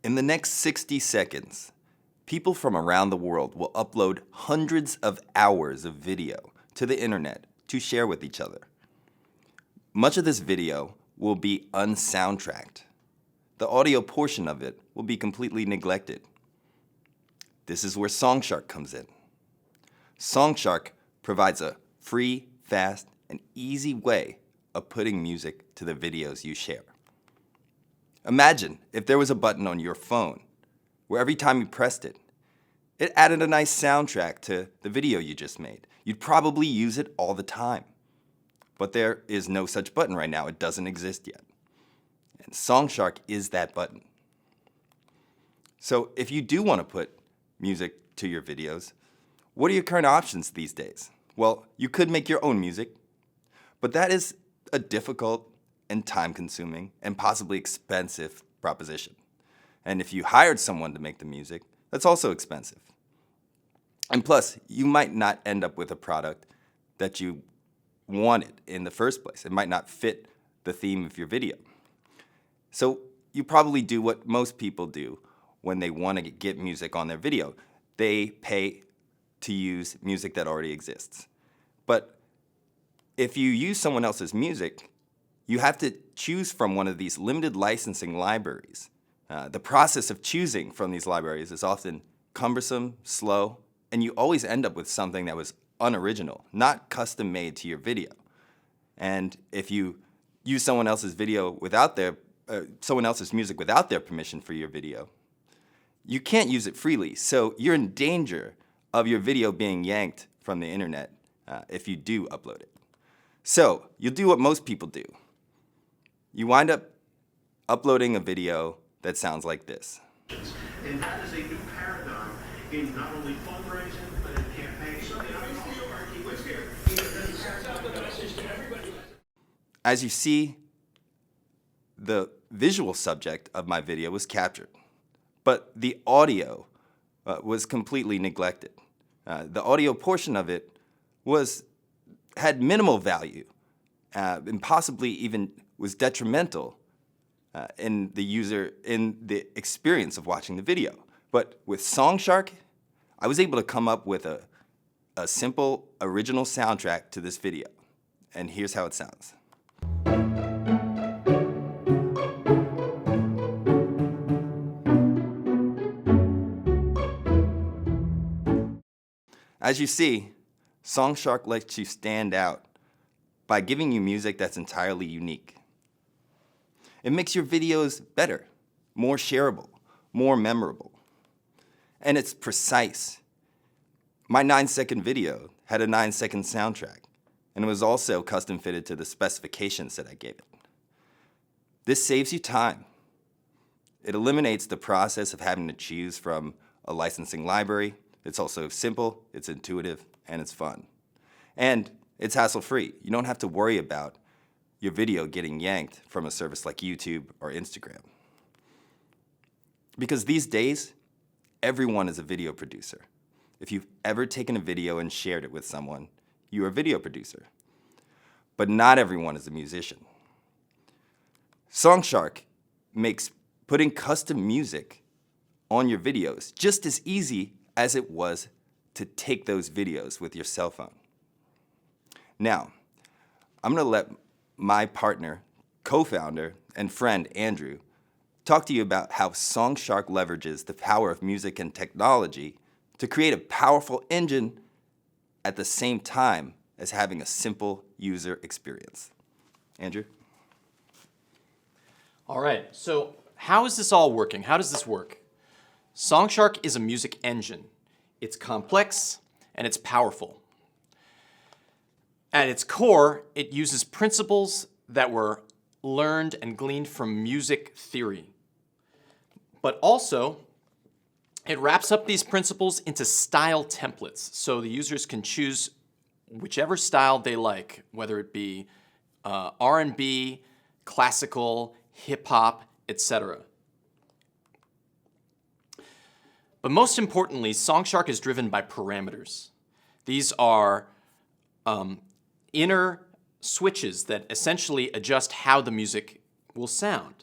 In the next 60 seconds, people from around the world will upload hundreds of hours of video to the internet to share with each other. Much of this video will be unsoundtracked. The audio portion of it will be completely neglected. This is where Songshark comes in. Songshark provides a free, fast, and easy way of putting music to the videos you share. Imagine if there was a button on your phone where every time you pressed it, it added a nice soundtrack to the video you just made. You'd probably use it all the time. But there is no such button right now. It doesn't exist yet. And Songshark is that button. So if you do want to put music to your videos, what are your current options these days? Well, you could make your own music, but that is a difficult and time-consuming and possibly expensive proposition. And if you hired someone to make the music, that's also expensive. And plus, you might not end up with a product that you wanted in the first place. It might not fit the theme of your video. So you probably do what most people do when they want to get music on their video. They pay to use music that already exists. But if you use someone else's music, you have to choose from one of these limited licensing libraries. The process of choosing from these libraries is often cumbersome, slow, and you always end up with something that was unoriginal, not custom made to your video. And if you use someone else's video without someone else's music without their permission for your video, you can't use it freely. So you're in danger of your video being yanked from the internet if you do upload it. So you'll do what most people do. You wind up uploading a video that sounds like this. And that is a new paradigm in not only fundraising, but in campaigns. As you see, the visual subject of my video was captured, but the audio was completely neglected. The audio portion of it had minimal value and possibly even was detrimental in the experience of watching the video. But with Songshark, I was able to come up with a simple original soundtrack to this video. And here's how it sounds. As you see, Songshark lets you stand out by giving you music that's entirely unique. It makes your videos better, more shareable, more memorable. And it's precise. My 9-second video had a 9-second soundtrack, and it was also custom fitted to the specifications that I gave it. This saves you time. It eliminates the process of having to choose from a licensing library. It's also simple, it's intuitive, and it's fun. And it's hassle-free. You don't have to worry about your video getting yanked from a service like YouTube or Instagram. Because these days, everyone is a video producer. If you've ever taken a video and shared it with someone, you're a video producer. But not everyone is a musician. Songshark makes putting custom music on your videos just as easy as it was to take those videos with your cell phone. Now, I'm going to let my partner, co-founder, and friend, Andrew, talk to you about how Songshark leverages the power of music and technology to create a powerful engine at the same time as having a simple user experience. Andrew? All right, so how is this all working? How does this work? Songshark is a music engine. It's complex and it's powerful. At its core, it uses principles that were learned and gleaned from music theory. But also, it wraps up these principles into style templates so the users can choose whichever style they like, whether it be R&B, classical, hip-hop, etc. But most importantly, Songshark is driven by parameters. These are inner switches that essentially adjust how the music will sound.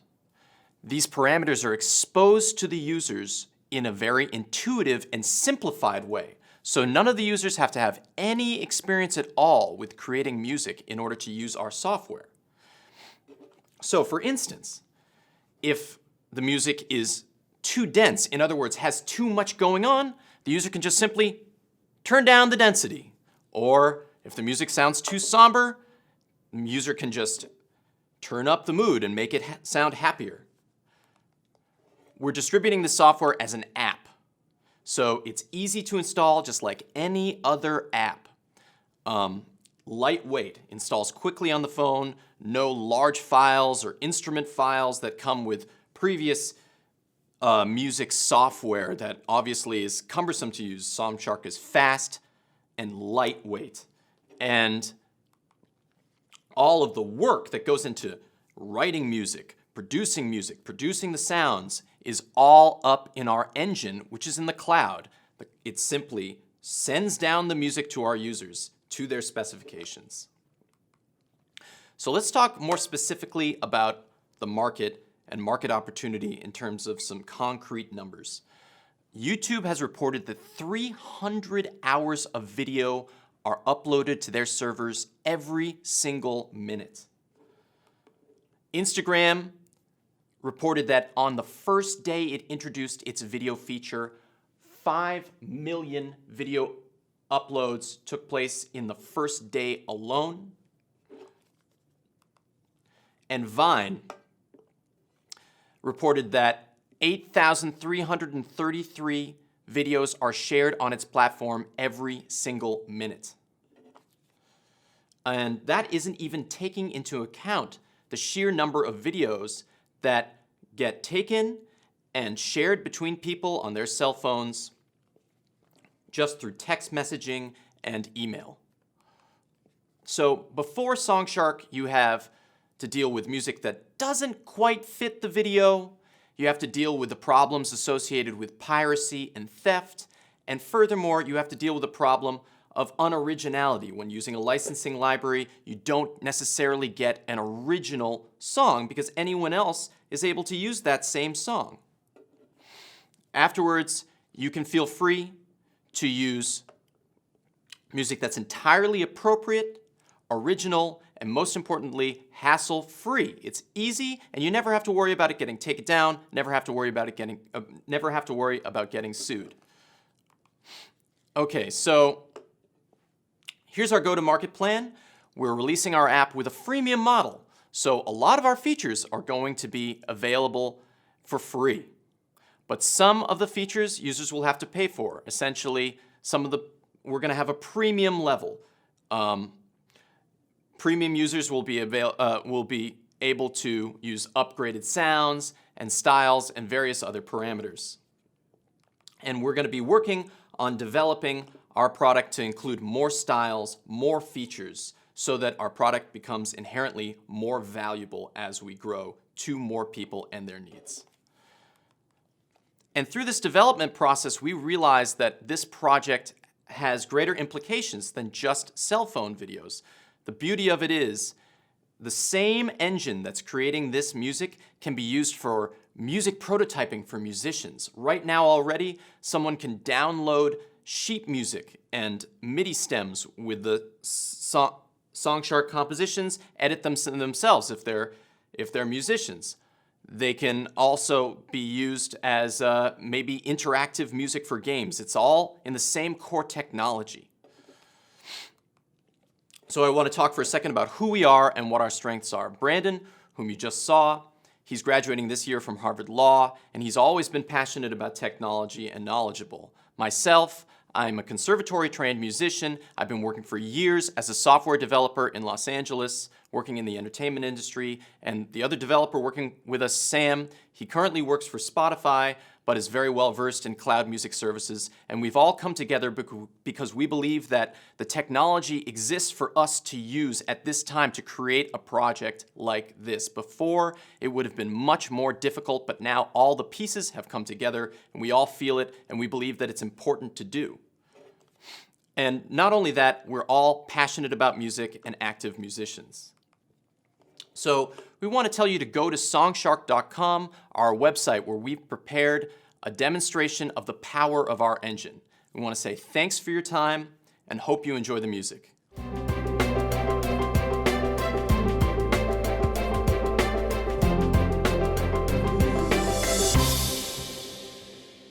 These parameters are exposed to the users in a very intuitive and simplified way. So none of the users have to have any experience at all with creating music in order to use our software. So for instance, if the music is too dense, in other words, has too much going on, the user can just simply turn down the density. Or if the music sounds too somber, the user can just turn up the mood and make it sound happier. We're distributing the software as an app. So it's easy to install just like any other app. Lightweight, installs quickly on the phone, no large files or instrument files that come with previous music software that obviously is cumbersome to use. Songshark is fast and lightweight. And all of the work that goes into writing music, producing the sounds is all up in our engine, which is in the cloud. It simply sends down the music to our users to their specifications. So let's talk more specifically about the market and market opportunity in terms of some concrete numbers. YouTube has reported that 300 hours of video are uploaded to their servers every single minute. Instagram reported that on the first day it introduced its video feature, 5 million video uploads took place in the first day alone. And Vine reported that 8,333 videos are shared on its platform every single minute. And that isn't even taking into account the sheer number of videos that get taken and shared between people on their cell phones just through text messaging and email. So before Songshark, you have to deal with music that doesn't quite fit the video. You have to deal with the problems associated with piracy and theft. And furthermore, you have to deal with the problem of unoriginality. When using a licensing library, you don't necessarily get an original song because anyone else is able to use that same song. Afterwards, you can feel free to use music that's entirely appropriate, original, and most importantly, hassle-free. It's easy, and you never have to worry about it getting taken down. Never have to worry about getting sued. Okay, so here's our go-to-market plan. We're releasing our app with a freemium model, so a lot of our features are going to be available for free. But some of the features users will have to pay for. Essentially, we're going to have a premium level. Premium users will be able to use upgraded sounds and styles and various other parameters. And we're going to be working on developing our product to include more styles, more features, so that our product becomes inherently more valuable as we grow to more people and their needs. And through this development process, we realized that this project has greater implications than just cell phone videos. The beauty of it is the same engine that's creating this music can be used for music prototyping for musicians. Right now already, someone can download sheet music and MIDI stems with the Songshark compositions, edit them themselves if they're musicians. They can also be used as maybe interactive music for games. It's all in the same core technology. So I want to talk for a second about who we are and what our strengths are. Brandon, whom you just saw, he's graduating this year from Harvard Law, and he's always been passionate about technology and knowledgeable. Myself, I'm a conservatory-trained musician. I've been working for years as a software developer in Los Angeles, working in the entertainment industry, and the other developer working with us, Sam, he currently works for Spotify, but is very well versed in cloud music services. And we've all come together because we believe that the technology exists for us to use at this time to create a project like this. Before, it would have been much more difficult, but now all the pieces have come together and we all feel it and we believe that it's important to do. And not only that, we're all passionate about music and active musicians. So we want to tell you to go to songshark.com, our website, where we've prepared a demonstration of the power of our engine. We want to say thanks for your time and hope you enjoy the music.